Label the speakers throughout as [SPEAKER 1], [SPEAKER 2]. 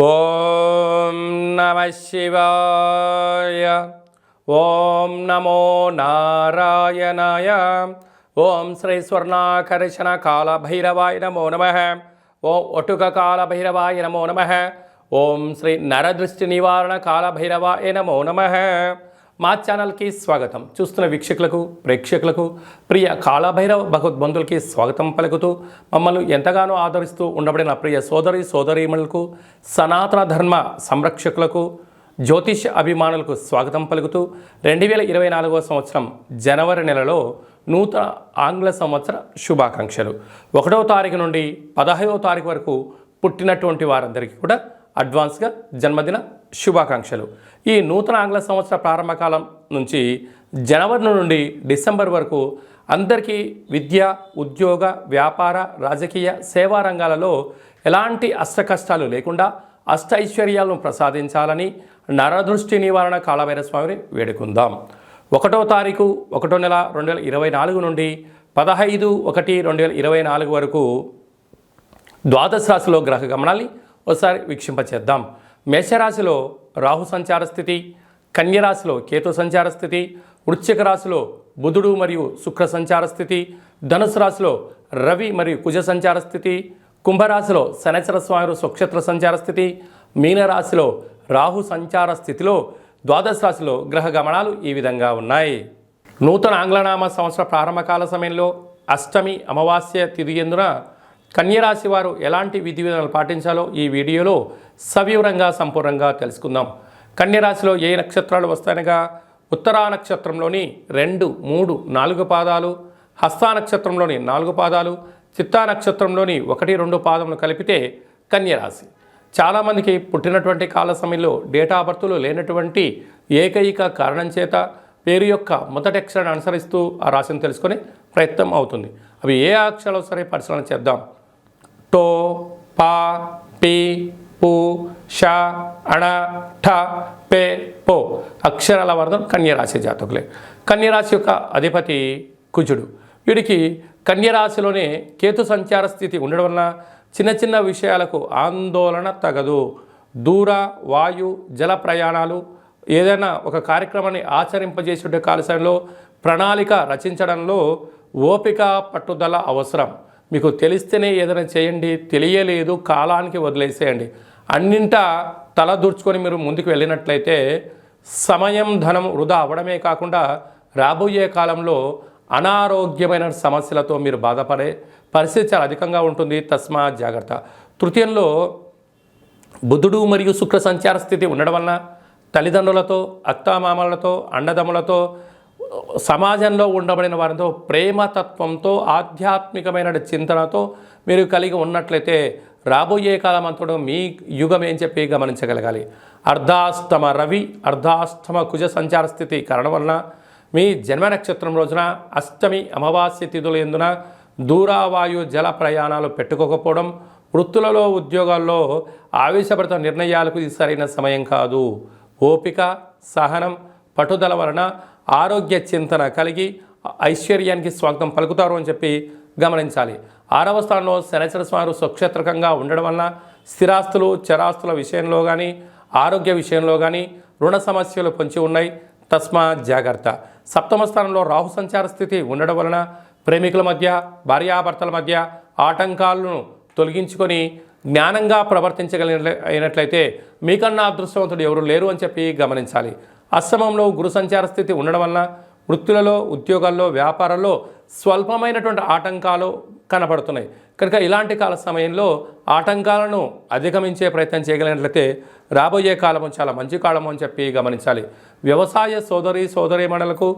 [SPEAKER 1] ఓం నమః శివాయ. ఓం నమో నారాయణాయ. ఓం శ్రీ స్వర్ణాకర్షణ కాల భైరవాయ నమో నమః. ఓం ఒటుక కాల భైరవాయ నమో నమః. ఓం శ్రీ నరదృష్టి నివారణ కాల భైరవాయ నమో నమః. మా ఛానల్కి స్వాగతం. చూస్తున్న వీక్షకులకు ప్రేక్షకులకు ప్రియ కాళభైరవ భగవద్బంధులకి స్వాగతం పలుకుతూ మమ్మల్ని ఎంతగానో ఆదరిస్తూ ఉండబడిన ప్రియ సోదరీమణులకు సనాతన ధర్మ సంరక్షకులకు జ్యోతిష అభిమానులకు స్వాగతం పలుకుతూ 2024 సంవత్సరం జనవరి నెలలో నూతన ఆంగ్ల సంవత్సర శుభాకాంక్షలు. 1వ తారీఖు నుండి 15వ తారీఖు వరకు పుట్టినటువంటి వారందరికీ కూడా అడ్వాన్స్గా జన్మదిన శుభాకాంక్షలు. ఈ నూతన ఆంగ్ల సంవత్సర ప్రారంభకాలం నుంచి జనవరి నుండి డిసెంబర్ వరకు అందరికీ విద్య, ఉద్యోగ, వ్యాపార, రాజకీయ, సేవా రంగాలలో ఎలాంటి అష్టకష్టాలు లేకుండా అష్ట ఐశ్వర్యాలను ప్రసాదించాలని నరదృష్టి నివారణ కాళభైరవ స్వామిని వేడుకుందాం. 1వ తారీఖు 1వ నెల 2024 నుండి 15/1/2024 వరకు ద్వాదశ రాశిలో గ్రహ గమనాన్ని ఒకసారి వీక్షింపచేద్దాం. మేషరాశిలో రాహు సంచార స్థితి, కన్యరాశిలో కేతు సంచార స్థితి, వృశ్చిక రాశిలో బుధుడు మరియు శుక్ర సంచార స్థితి, ధనుసు రాశిలో రవి మరియు కుజ సంచార స్థితి, కుంభరాశిలో శనైశ్వర స్వామి స్వక్షేత్ర సంచార స్థితి, మీనరాశిలో రాహు సంచార స్థితిలో ద్వాదశ రాశిలో గ్రహ గమనాలు ఈ విధంగా ఉన్నాయి. నూతన ఆంగ్లనామ సంవత్సర ప్రారంభకాల సమయంలో అష్టమి అమావాస్య తిథి ఎందున కన్యరాశి వారు ఎలాంటి విధి విధానాలు పాటించాలో ఈ వీడియోలో సవివరంగా సంపూర్ణంగా తెలుసుకుందాం. కన్యరాశిలో ఏ నక్షత్రాలు వస్తాయనగా ఉత్తరా నక్షత్రంలోని 2, 3, 4 పాదాలు, హస్తా నక్షత్రంలోని 4 పాదాలు, చిత్తా నక్షత్రంలోని 1, 2 పాదములు కలిపితే కన్యరాశి. చాలామందికి పుట్టినటువంటి కాల సమయంలో డేటా ఆఫ్ బర్త్లు లేనటువంటి ఏకైక కారణం చేత పేరు యొక్క మొదటి అక్షరాన్ని అనుసరిస్తూ ఆ రాశిని తెలుసుకునే ప్రయత్నం అవుతుంది. అవి ఏ అక్షరాలు సరే పరిశీలన చేద్దాం. టో, పా, పి, పు, ష, అణ, ఠ, పే, పో అక్షరాల వర్గం కన్యరాశి జాతకులే. కన్యరాశి యొక్క అధిపతి కుజుడు. వీడికి కన్యరాశిలోనే కేతు సంచార స్థితి ఉండడం వలన చిన్న చిన్న విషయాలకు ఆందోళన తగదు. దూర, వాయు, జల ప్రయాణాలు, ఏదైనా ఒక కార్యక్రమాన్ని ఆచరింపజేసే కాలశంలో ప్రణాళిక రచించడంలో ఓపిక, పట్టుదల అవసరం. మీకు తెలిస్తేనే ఏదైనా చేయండి, తెలియలేదు కాలానికి వదిలేసేయండి. అన్నింటా తల దూర్చుకొని మీరు ముందుకు వెళ్ళినట్లయితే సమయం, ధనం వృధా అవ్వడమే కాకుండా రాబోయే కాలంలో అనారోగ్యమైన సమస్యలతో మీరు బాధపడే పరిస్థితి చాలా అధికంగా ఉంటుంది. తస్మా జాగ్రత్త. తృతీయంలో బుధుడు మరియు శుక్ర సంచార స్థితి ఉండడం వలన తల్లిదండ్రులతో, అత్తామామలతో, అన్నదమ్ములతో, సమాజంలో ఉండబడిన వారితో ప్రేమతత్వంతో, ఆధ్యాత్మికమైన చింతనతో మీరు కలిగి ఉన్నట్లయితే రాబోయే కాలం అంతటా మీ యుగం ఏం చెప్పి గమనించగలగాలి. అర్ధాష్టమ రవి, అర్ధాష్టమ కుజ సంచార స్థితి కారణం వలన మీ జన్మ నక్షత్రం రోజున అష్టమి అమావాస్య తిథుల ఎందున దూరావాయు జల ప్రయాణాలు పెట్టుకోకపోవడం, వృత్తులలో, ఉద్యోగాల్లో ఆవేశపరిత నిర్ణయాలకు ఇది సరైన సమయం కాదు. ఓపిక, సహనం, పట్టుదల వలన ఆరోగ్య చింతన కలిగి ఐశ్వర్యానికి స్వాగతం పలుకుతారు అని చెప్పి గమనించాలి. 6వ స్థానంలో శనైశ్వర స్వామి స్వక్షేత్రకంగా ఉండడం వలన స్థిరాస్తులు, చరాస్తుల విషయంలో కానీ, ఆరోగ్య విషయంలో కానీ రుణ సమస్యలు పొంచి ఉన్నాయి. తస్మా జాగ్రత్త. 7వ స్థానంలో రాహు సంచార స్థితి ఉండడం వలన ప్రేమికుల మధ్య, భార్యాభర్తల మధ్య ఆటంకాలను తొలగించుకొని జ్ఞానంగా ప్రవర్తించగలిగినట్లయితే మీకన్నా అదృష్టవంతుడు ఎవరు లేరు అని చెప్పి గమనించాలి. అష్టమంలో గురు సంచార స్థితి ఉండడం వలన వృత్తులలో, ఉద్యోగాల్లో, వ్యాపారాల్లో స్వల్పమైనటువంటి ఆటంకాలు కనపడుతున్నాయి. కనుక ఇలాంటి కాల సమయంలో ఆటంకాలను అధిగమించే ప్రయత్నం చేయగలిగినట్లయితే రాబోయే కాలము చాలా మంచి కాలము అని చెప్పి గమనించాలి. వ్యవసాయ సోదరీమణులకు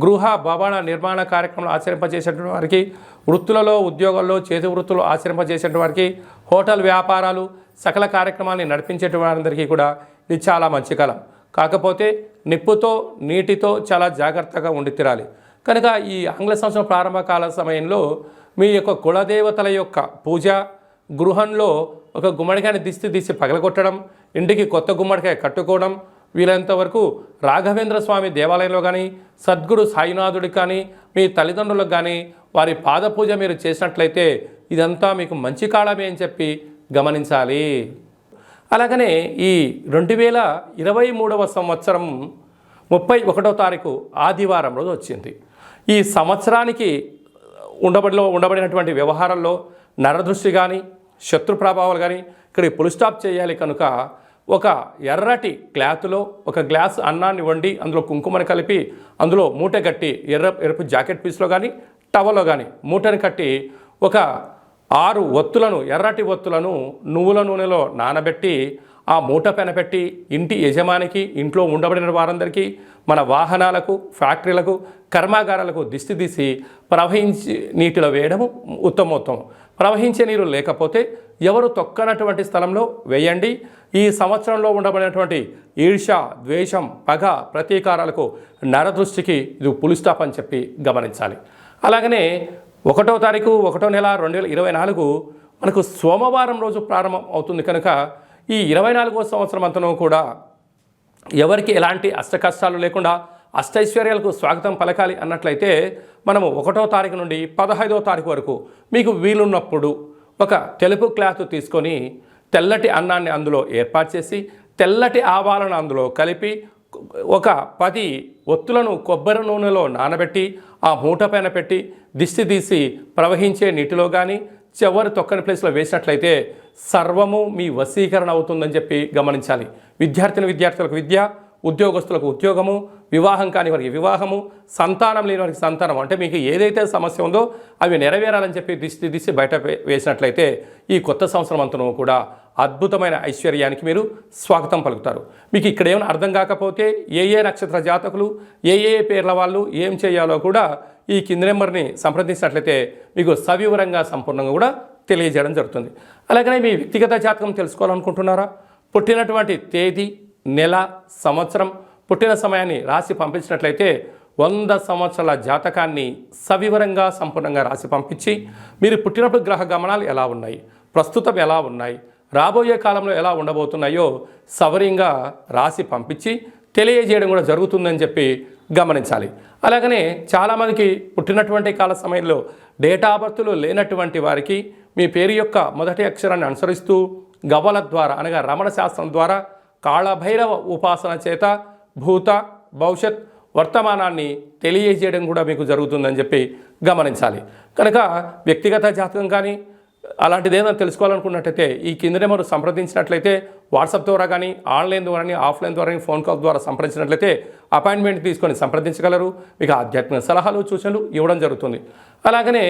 [SPEAKER 1] గృహ భవన నిర్మాణ కార్యక్రమాలు ఆచరింపజేసేటువంటి వారికి, వృత్తులలో, ఉద్యోగాల్లో, చేతి వృత్తులు ఆచరింపజేసేటువంటి వారికి, హోటల్ వ్యాపారాలు, సకల కార్యక్రమాన్ని నడిపించేటువంటి వారందరికీ కూడా ఇది చాలా మంచి కాలం. కాకపోతే నిప్పుతో, నీటితో చాలా జాగ్రత్తగా ఉండి తీరాలి. కనుక ఈ ఆంగ్ల సంవత్సరం ప్రారంభకాల సమయంలో మీ యొక్క కులదేవతల యొక్క పూజ, గృహంలో ఒక గుమ్మడికాయని దిష్టి పగలగొట్టడం, ఇంటికి కొత్త గుమ్మడికాయ కట్టుకోవడం, వీలైనంత వరకు రాఘవేంద్ర స్వామి దేవాలయంలో కానీ, సద్గురు సాయినాథుడికి కానీ, మీ తల్లిదండ్రులకు కానీ వారి పాదపూజ మీరు చేసినట్లయితే ఇదంతా మీకు మంచి కాలమే అని చెప్పి గమనించాలి. అలాగనే ఈ 2023 సంవత్సరం 31వ తారీఖు ఆదివారం రోజు వచ్చింది. ఈ సంవత్సరానికి ఉండబడినటువంటి వ్యవహారాల్లో నరదృష్టి కానీ శత్రు ప్రభావాలు కానీ ఇక్కడ పుల్ స్టాప్ చేయాలి కనుక ఒక ఎర్రటి క్లాత్లో ఒక గ్లాస్ అన్నాన్ని వండి అందులో కుంకుమని కలిపి అందులో మూట కట్టి ఎరుపు జాకెట్ పీస్లో కానీ టవల్లో కానీ మూటని కట్టి ఒక 6 ఒత్తులను ఎర్రటి ఒత్తులను నువ్వుల నూనెలో నానబెట్టి ఆ మూట పెనపెట్టి ఇంటి యజమానికి ఇంట్లో ఉండబడిన వారందరికీ మన వాహనాలకు ఫ్యాక్టరీలకు కర్మాగారాలకు దిష్టి తీసి ప్రవహించి నీటిలో వేయడము ఉత్తమోత్తమం. ప్రవహించే నీరు లేకపోతే ఎవరు తొక్కనటువంటి స్థలంలో వేయండి. ఈ సంవత్సరంలో ఉండబడినటువంటి ఈర్ష్య, ద్వేషం, పగ, ప్రతీకారాలకు నరదృష్టికి ఇది పుల్ స్టాప్ అని చెప్పి గమనించాలి. అలాగనే 1వ తారీఖు 1వ నెల 2024 మనకు సోమవారం రోజు ప్రారంభం అవుతుంది కనుక ఈ 24వ సంవత్సరం అంతనూ కూడా ఎవరికి ఎలాంటి అష్టకష్టాలు లేకుండా అష్టైశ్వర్యాలకు స్వాగతం పలకాలి అన్నట్లయితే మనము 1వ తారీఖు నుండి 15వ తారీఖు వరకు మీకు వీలున్నప్పుడు ఒక తెలుపు క్లాత్ తీసుకొని తెల్లటి అన్నాన్ని అందులో ఏర్పాటు చేసి తెల్లటి ఆవాలను అందులో కలిపి ఒక 10 ఒత్తులను కొబ్బరి నూనెలో నానబెట్టి ఆ మూట పైన పెట్టి దిష్టి తీసి ప్రవహించే నీటిలో కానీ చివరి తొక్కని ప్లేస్లో వేసినట్లయితే సర్వము మీ వశీకరణ అవుతుందని చెప్పి గమనించాలి. విద్యార్థులకు విద్య, ఉద్యోగస్తులకు ఉద్యోగము, వివాహం కాని వారికి వివాహము, సంతానం లేని వారికి సంతానం, అంటే మీకు ఏదైతే సమస్య ఉందో అవి నెరవేరాలని చెప్పి దిష్టి తీసి బయట వేసినట్లయితే ఈ కొత్త సంవత్సరం అంతను కూడా అద్భుతమైన ఐశ్వర్యానికి మీరు స్వాగతం పలుకుతారు. మీకు ఇక్కడ ఏమైనా అర్థం కాకపోతే ఏ నక్షత్ర జాతకులు ఏ పేర్ల వాళ్ళు ఏం చేయాలో కూడా ఈ కింది నెంబర్ని సంప్రదించినట్లయితే మీకు సవివరంగా సంపూర్ణంగా కూడా తెలియజేయడం జరుగుతుంది. అలాగనే మీ వ్యక్తిగత జాతకం తెలుసుకోవాలనుకుంటున్నారా? పుట్టినటువంటి తేదీ, నెల, సంవత్సరం, పుట్టిన సమయాన్ని రాసి పంపించినట్లయితే 100 సంవత్సరాల జాతకాన్ని సవివరంగా సంపూర్ణంగా రాసి పంపించి మీరు పుట్టినప్పుడు గ్రహ గమనాలు ఎలా ఉన్నాయి, ప్రస్తుతం ఎలా ఉన్నాయి, రాబోయే కాలంలో ఎలా ఉండబోతున్నాయో సవరంగా రాసి పంపించి తెలియజేయడం కూడా జరుగుతుందని చెప్పి గమనించాలి. అలాగనే చాలామందికి పుట్టినటువంటి కాల సమయంలో డేటా ఆఫ్ బర్త్లు లేనటువంటి వారికి మీ పేరు యొక్క మొదటి అక్షరాన్ని అనుసరిస్తూ గవ్వల ద్వారా అనగా రమణ శాస్త్రం ద్వారా కాళభైరవ ఉపాసన చేత భూత, భవిష్యత్, వర్తమానాన్ని తెలియజేయడం కూడా మీకు జరుగుతుందని చెప్పి గమనించాలి. కనుక వ్యక్తిగత జాతకం కానీ అలాంటిది ఏదైనా తెలుసుకోవాలనుకున్నట్టయితే ఈ కింద నెంబర్ సంప్రదించినట్లయితే వాట్సాప్ ద్వారా కానీ ఆన్లైన్ ద్వారా కానీ ఆఫ్లైన్ ద్వారా ఫోన్ కాల్ ద్వారా సంప్రదించినట్లయితే అపాయింట్మెంట్ తీసుకొని సంప్రదించగలరు. మీకు ఆధ్యాత్మిక సలహాలు, సూచనలు ఇవ్వడం జరుగుతుంది. అలాగనే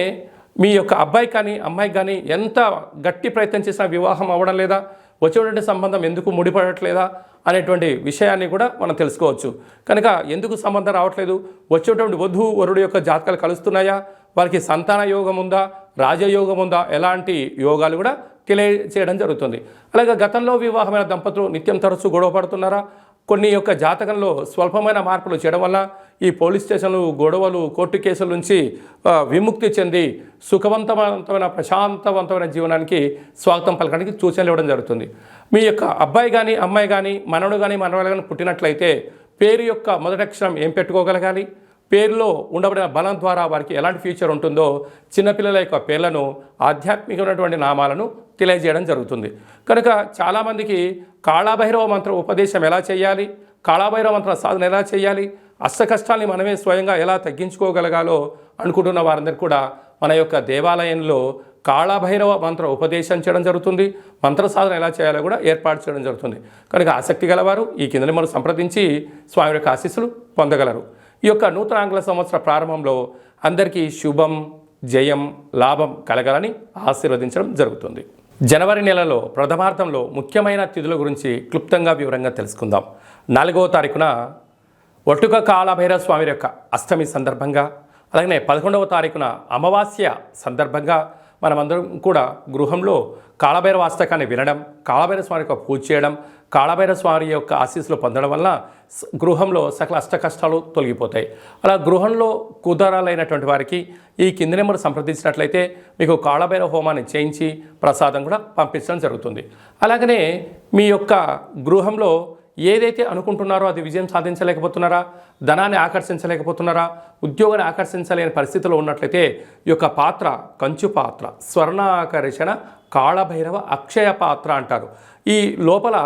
[SPEAKER 1] మీ యొక్క అబ్బాయి కానీ అమ్మాయికి కానీ ఎంత గట్టి ప్రయత్నం చేసినా వివాహం అవ్వడం లేదా, వచ్చేటువంటి సంబంధం ఎందుకు ముడిపడట్లేదా అనేటువంటి విషయాన్ని కూడా మనం తెలుసుకోవచ్చు. కనుక ఎందుకు సంబంధం రావట్లేదు, వచ్చేటువంటి వధువు వరుడు యొక్క జాతకాలు కలుస్తున్నాయా, వారికి సంతాన యోగం ఉందా, రాజయోగం ఉందా, ఎలాంటి యోగాలు కూడా తెలియచేయడం జరుగుతుంది. అలాగే గతంలో వివాహమైన దంపతులు నిత్యం తరచూ గొడవ పడుతున్నారా, కొన్ని యొక్క జాతకంలో స్వల్పమైన మార్పులు చేయడం వల్ల ఈ పోలీస్ స్టేషన్లు, గొడవలు, కోర్టు కేసుల నుంచి విముక్తి చెంది సుఖవంతమైన ప్రశాంతవంతమైన జీవనానికి స్వాగతం పలకడానికి సూచనలు ఇవ్వడం జరుగుతుంది. మీ యొక్క అబ్బాయి కానీ అమ్మాయి కానీ మనవడు కానీ మనవడు కానీ పుట్టినట్లయితే పేరు యొక్క మొదటి అక్షరం ఏం పెట్టుకోగలగాలి, పేరులో ఉండబడిన బలం ద్వారా వారికి ఎలాంటి ఫ్యూచర్ ఉంటుందో చిన్నపిల్లల యొక్క పేర్లను, ఆధ్యాత్మికమైనటువంటి నామాలను తెలియజేయడం జరుగుతుంది. కనుక చాలామందికి కాళభైరవ మంత్ర ఉపదేశం ఎలా చేయాలి, కాళభైరవ మంత్ర సాధన ఎలా చేయాలి, అష్ట కష్టాల్ని మనమే స్వయంగా ఎలా తగ్గించుకోగలగాలో అనుకుంటున్న వారందరికీ కూడా మన యొక్క దేవాలయంలో కాళభైరవ మంత్ర ఉపదేశం చేయడం జరుగుతుంది. మంత్ర సాధన ఎలా చేయాలో కూడా ఏర్పాటు చేయడం జరుగుతుంది. కనుక ఆసక్తి గలవారు ఈ కింద మనం సంప్రదించి స్వామి యొక్క ఆశీస్సులు పొందగలరు. ఈ యొక్క నూతన ఆంగ్ల సంవత్సర ప్రారంభంలో అందరికీ శుభం, జయం, లాభం కలగాలని ఆశీర్వదించడం జరుగుతుంది. జనవరి నెలలో ప్రథమార్థంలో ముఖ్యమైన తిథుల గురించి క్లుప్తంగా వివరంగా తెలుసుకుందాం. 4వ తారీఖున ఒట్టుక కాళభైరవ స్వామి యొక్క అష్టమి సందర్భంగా, అలాగే 11వ తారీఖున అమావాస్య సందర్భంగా మనమందరం కూడా గృహంలో కాళభైరవ అష్టకాన్ని వినడం, కాళభైరవ స్వామి యొక్క పూజ చేయడం, కాళభైరవ స్వామి యొక్క ఆశీస్సులు పొందడం వల్ల గృహంలో సకల అష్ట కష్టాలు తొలగిపోతాయి. అలా గృహంలో కుదరాలైనటువంటి వారికి ఈ కింది నెంబర్ సంప్రదించినట్లయితే మీకు కాళభైరవ హోమాన్ని చేయించి ప్రసాదం కూడా పంపించడం జరుగుతుంది. అలాగనే మీ యొక్క గృహంలో ఏదైతే అనుకుంటున్నారో అది విజయం సాధించలేకపోతున్నారా, ధనాన్ని ఆకర్షించలేకపోతున్నారా, ఉద్యోగాన్ని ఆకర్షించలేని పరిస్థితిలో ఉన్నట్లయితే ఈ యొక్క పాత్ర కంచు పాత్ర, స్వర్ణాకర్షణ కాళభైరవ అక్షయ పాత్ర అంటారు. ఈ లోపల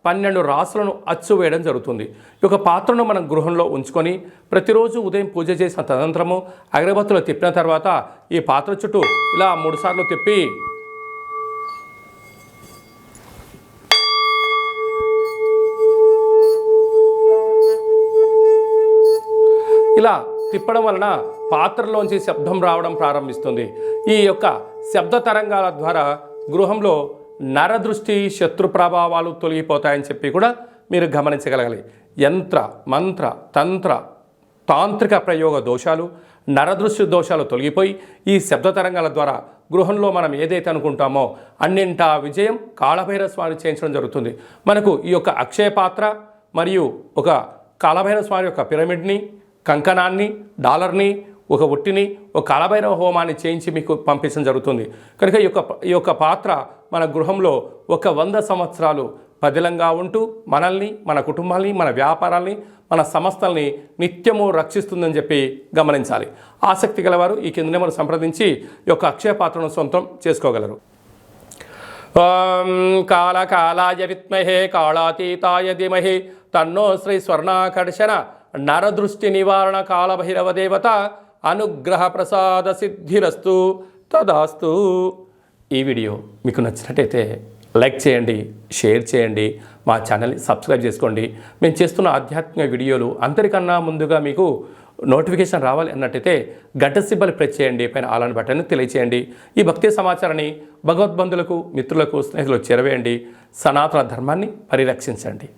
[SPEAKER 1] 12 రాసులను అచ్చు వేయడం జరుగుతుంది. ఈ యొక్క పాత్రను మనం గృహంలో ఉంచుకొని ప్రతిరోజు ఉదయం పూజ చేసిన తదనంతరము అగరబత్తులు తిప్పిన తర్వాత ఈ పాత్ర చుట్టూ ఇలా 3 సార్లు తిప్పి ఇలా తిప్పడం వలన పాత్రలోంచి శబ్దం రావడం ప్రారంభిస్తుంది. ఈ యొక్క శబ్ద తరంగాల ద్వారా గృహంలో నరదృష్టి, శత్రు ప్రభావాలు తొలగిపోతాయని చెప్పి కూడా మీరు గమనించగలగాలి. యంత్ర, మంత్ర, తంత్ర, తాంత్రిక ప్రయోగ దోషాలు, నరదృష్టి దోషాలు తొలగిపోయి ఈ శబ్ద తరంగాల ద్వారా గృహంలో మనం ఏదైతే అనుకుంటామో అన్నింటా విజయం కాళభైరవ స్వామి చేయించడం జరుగుతుంది. మనకు ఈ యొక్క అక్షయ పాత్ర మరియు ఒక కాళభైరవ స్వామి యొక్క పిరమిడ్ని, కంకణాన్ని, డాలర్ని, ఒక ఒట్టిని, ఒక కాళభైరవ హోమాన్ని చేయించి మీకు పంపించడం జరుగుతుంది. కనుక ఈ యొక్క పాత్ర మన గృహంలో 100 సంవత్సరాలు పదిలంగా ఉంటూ మనల్ని, మన కుటుంబాల్ని, మన వ్యాపారాల్ని, మన సంస్థల్ని నిత్యము రక్షిస్తుందని చెప్పి గమనించాలి. ఆసక్తి గలవారు ఈ కింద నెంబర్ సంప్రదించి ఈ యొక్క అక్షయ పాత్రను సొంతం చేసుకోగలరు. ఓం కాళకాలాయ విద్మహే కాళాతీతాయ ధీమహి తన్నో శ్రీ స్వర్ణాకర్షణ నరదృష్టి నివారణ కాళభైరవ దేవత అనుగ్రహ ప్రసాద సిద్ధిరస్తు తదాస్తు. ఈ వీడియో మీకు నచ్చినట్టయితే లైక్ చేయండి, షేర్ చేయండి, మా ఛానల్ని సబ్స్క్రైబ్ చేసుకోండి. మేము చేస్తున్న ఆధ్యాత్మిక వీడియోలు అందరికన్నా ముందుగా మీకు నోటిఫికేషన్ రావాలి అన్నట్టయితే గంట సింబల్ ప్రెస్ చేయండి, పైన ఆల్ బటన్ని తెలియచేయండి. ఈ భక్తి సమాచారాన్ని భగవద్బంధులకు, మిత్రులకు, స్నేహితులకు చేరవేయండి. సనాతన ధర్మాన్ని పరిరక్షించండి.